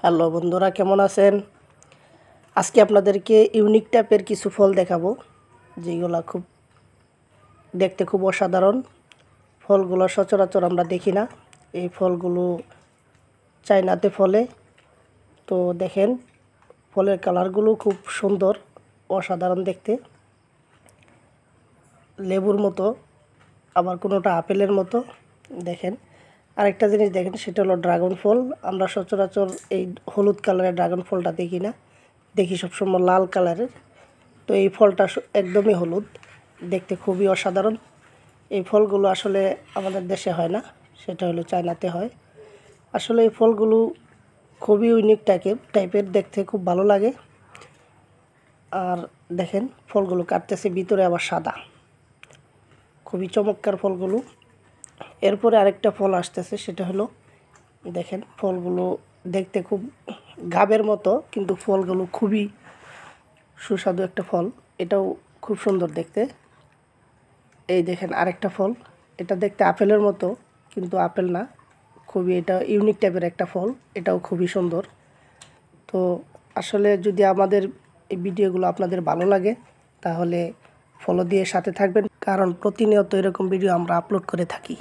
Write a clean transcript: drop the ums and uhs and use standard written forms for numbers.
Hello বন্ধুরা, কেমন আছেন? আজকে আপনাদেরকে ইউনিক টাইপের কিছু ফল দেখাবো, যেগুলো দেখতে খুব অসাধারণ। ফলগুলো সচরাচর আমরা দেখি না। এই ফলগুলো চায়নাতে ফলে। তো দেখেন, ফলের কালারগুলো খুব সুন্দর, অসাধারণ দেখতে, লেবুর মতো, আবার কোনোটা আপেলের মতো। দেখেন, আরেকটা জিনিস দেখেন, সেটা হলো ড্রাগন ফল। আমরা সচরাচর এই হলুদ কালারের ড্রাগন ফলটা দেখি না, দেখি সবসময় লাল কালারের। তো এই ফলটা একদমই হলুদ, দেখতে খুবই অসাধারণ। এই ফলগুলো আসলে আমাদের দেশে হয় না, সেটা হলো চায়নাতে হয়। আসলে এই ফলগুলো খুবই ইউনিক টাইপের, দেখতে খুব ভালো লাগে। আর দেখেন, ফলগুলো কাটতেছে, ভিতরে আবার সাদা, খুবই চমৎকার ফলগুলো। এরপরে আরেকটা ফল আসতেছে, সেটা হলো, দেখেন, ফলগুলো দেখতে খুব গাবের মতো, কিন্তু ফলগুলো খুবই সুস্বাদু একটা ফল। এটাও খুব সুন্দর দেখতে। এই দেখেন আরেকটা ফল, এটা দেখতে আপেলের মতো, কিন্তু আপেল না, খুবই এটা ইউনিক টাইপের একটা ফল। এটাও খুবই সুন্দর। তো আসলে যদি আমাদের এই ভিডিওগুলো আপনাদের ভালো লাগে, তাহলে ফলো দিয়ে সাথে থাকবেন, কারণ প্রতিনিয়ত এরকম ভিডিও আমরা আপলোড করে থাকি।